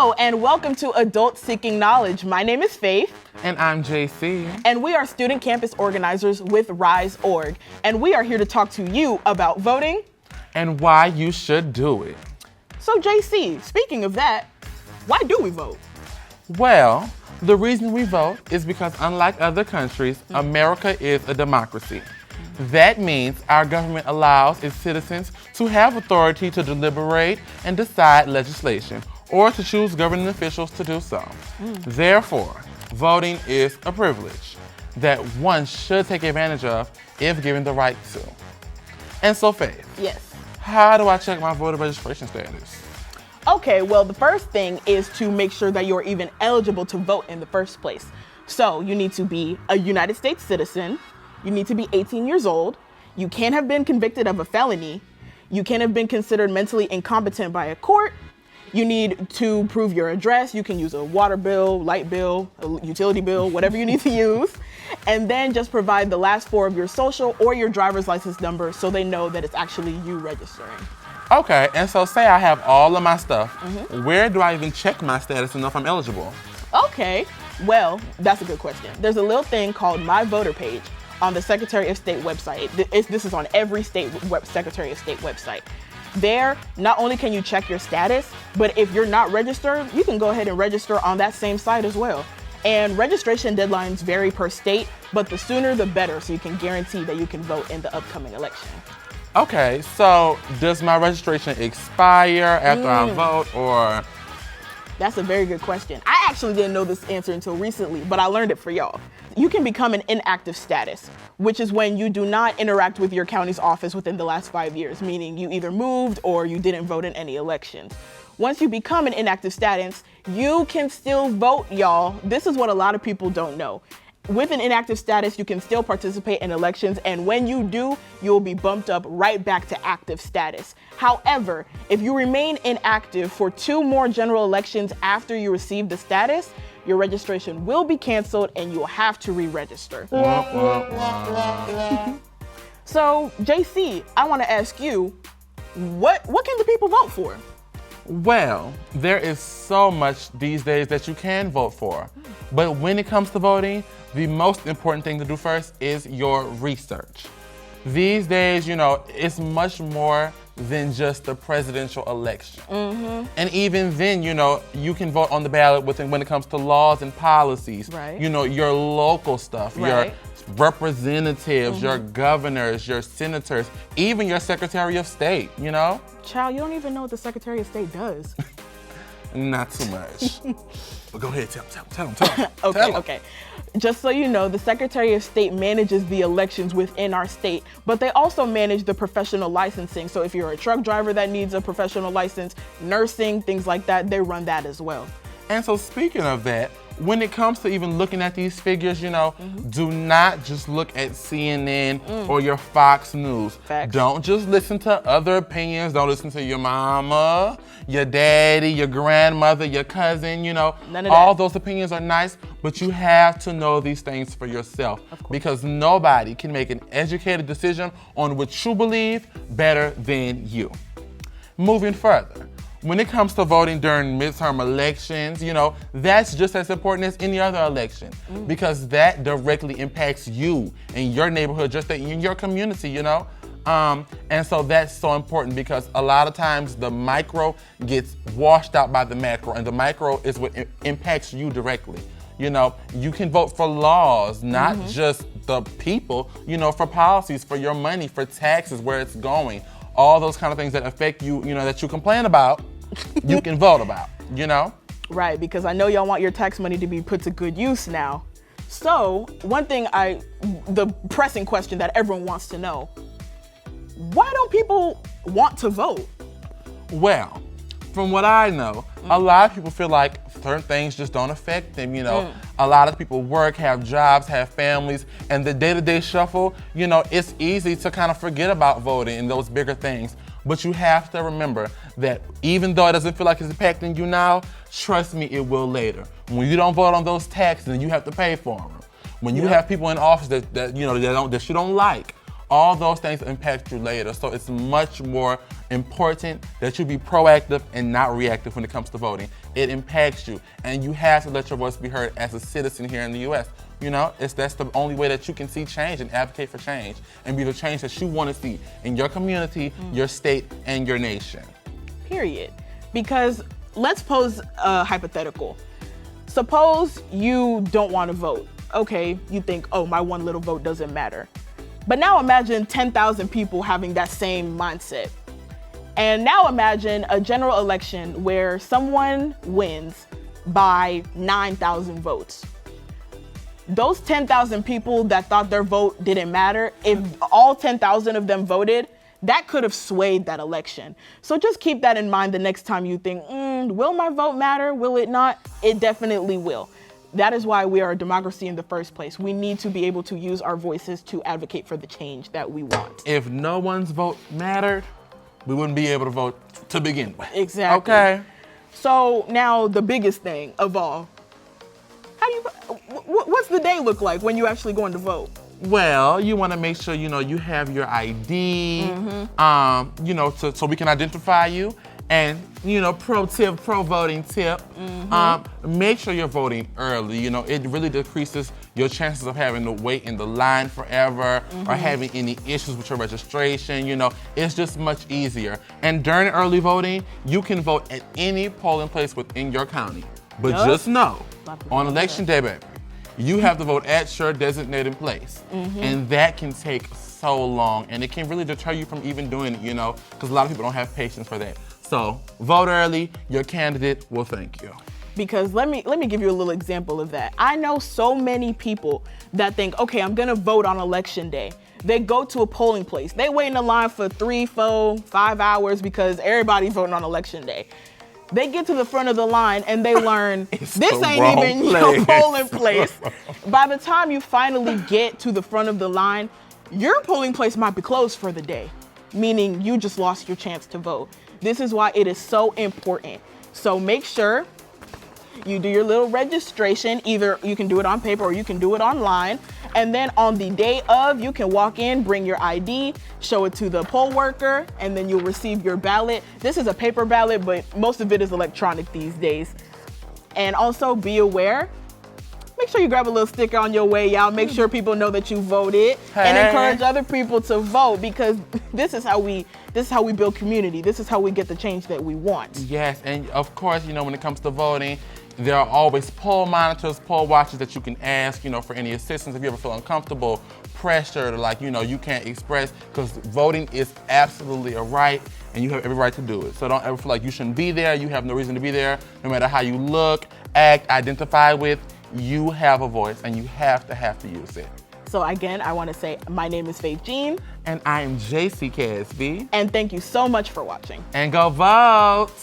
Hello and welcome to Adult Seeking Knowledge. My name is Faith. And I'm Jaci. And we are student campus organizers with Rise.org. And we are here to talk to you about voting. And why you should do it. So JC, speaking of that, why do we vote? Well, the reason we vote is because unlike other countries, America is a democracy. That means our government allows its citizens to have authority to deliberate and decide legislation or to choose governing officials to do so. Therefore, voting is a privilege that one should take advantage of if given the right to. And so, Faith, Yes. how do I check my voter registration status? Okay, well, the first thing is to make sure that you're even eligible to vote in the first place. So you need to be a United States citizen. You need to be 18 years old. You can't have been convicted of a felony. You can't have been considered mentally incompetent by a court. You need to prove your address. You can use a water bill, light bill, a utility bill, whatever you need to use. And then just provide the last four of your social or your driver's license number so they know that it's actually you registering. Okay, and so say I have all of my stuff. Where do I even check my status to know if I'm eligible? Okay, well, that's a good question. There's a little thing called My Voter Page on the Secretary of State website. This is on every Secretary of State website. There, not only can you check your status, but if you're not registered, you can go ahead and register on that same site as well. And registration deadlines vary per state, but the sooner the better, so you can guarantee that you can vote in the upcoming election. Okay, so does my registration expire after I vote, or? That's a very good question. I actually didn't know this answer until recently, but I learned it for y'all. You can become an inactive status, which is when you do not interact with your county's office within the last 5 years, meaning you either moved or you didn't vote in any elections. Once you become an inactive status, you can still vote, y'all. This is what a lot of people don't know. With an inactive status, you can still participate in elections, and when you do, you'll be bumped up right back to active status. However, if you remain inactive for 2 more general elections after you receive the status, your registration will be canceled and you'll have to re-register. So, JC, I want to ask you, what can the people vote for? Well, there is so much these days that you can vote for. But when it comes to voting, the most important thing to do first is your research. These days, it's much more than just the presidential election. And even then, you can vote on the ballot when it comes to laws and policies. Right. Your local stuff, Right. your representatives, your governors, your senators, even your Secretary of State, Child, you don't even know what the Secretary of State does. Not too much. But go ahead, tell him. Okay. Just so you know, the Secretary of State manages the elections within our state, but they also manage the professional licensing. So if you're a truck driver that needs a professional license, nursing, things like that, they run that as well. And so speaking of that, when it comes to even looking at these figures, do not just look at CNN or your Fox News. Facts. Don't just listen to other opinions. Don't listen to your mama, your daddy, your grandmother, your cousin, None of All that. those opinions are nice, but you have to know these things for yourself. Because nobody can make an educated decision on what you believe better than you. Moving further. When it comes to voting during midterm elections, that's just as important as any other election because that directly impacts you and your neighborhood, just in your community, And so that's so important because a lot of times the micro gets washed out by the macro, and the micro is what impacts you directly. You can vote for laws, not just the people, for policies, for your money, for taxes, where it's going. All those kind of things that affect you, that you complain about, you can vote about, Right, because I know y'all want your tax money to be put to good use now. So, one thing the pressing question that everyone wants to know, why don't people want to vote? Well, from what I know, a lot of people feel like certain things just don't affect them, A lot of people work, have jobs, have families, and the day-to-day shuffle, it's easy to kind of forget about voting and those bigger things. But you have to remember that even though it doesn't feel like it's impacting you now, trust me, it will later. When you don't vote on those taxes, then you have to pay for them. When you have people in office that you don't like, All those things impact you later. So it's much more important that you be proactive and not reactive when it comes to voting. It impacts you, and you have to let your voice be heard as a citizen here in the U.S. You know, that's the only way that you can see change and advocate for change and be the change that you want to see in your community, your state, and your nation. Period. Because let's pose a hypothetical. Suppose you don't want to vote. Okay, you think, oh, my one little vote doesn't matter. But now imagine 10,000 people having that same mindset. And now imagine a general election where someone wins by 9,000 votes. Those 10,000 people that thought their vote didn't matter, if all 10,000 of them voted, that could have swayed that election. So just keep that in mind the next time you think, will my vote matter? Will it not? It definitely will. That is why we are a democracy in the first place. We need to be able to use our voices to advocate for the change that we want. If no one's vote mattered, we wouldn't be able to vote to begin with. Exactly. Okay. So now the biggest thing of all, what's the day look like when you actually going to vote? Well, you want to make sure, you have your ID, so we can identify you. And, pro voting tip, make sure you're voting early. It really decreases your chances of having to wait in the line forever or having any issues with your registration. It's just much easier. And during early voting, you can vote at any polling place within your county. But just know, on election day, baby, you have to vote at your designated place. And that can take so long, and it can really deter you from even doing it, because a lot of people don't have patience for that. So vote early, your candidate will thank you. Because let me give you a little example of that. I know so many people that think, okay, I'm gonna vote on election day. They go to a polling place. They wait in the line for 3, 4, 5 hours because everybody's voting on election day. They get to the front of the line and they learn this ain't even your polling place. By the time you finally get to the front of the line, your polling place might be closed for the day, meaning you just lost your chance to vote. This is why it is so important. So make sure you do your little registration. Either you can do it on paper or you can do it online. And then on the day of, you can walk in, bring your ID, show it to the poll worker, and then you'll receive your ballot. This is a paper ballot, but most of it is electronic these days. And also be aware, make sure you grab a little sticker on your way out. Make sure people know that you voted and encourage other people to vote, because this is how we build community. This is how we get the change that we want. Yes, and of course, when it comes to voting, there are always poll monitors, poll watchers that you can ask, for any assistance if you ever feel uncomfortable, pressured, or you can't express, because voting is absolutely a right and you have every right to do it. So don't ever feel like you shouldn't be there. You have no reason to be there. No matter how you look, act, identify with, you have a voice and you have to use it. So again, I want to say my name is Faith Jean. And I am Jaci Casby. And thank you so much for watching. And go vote.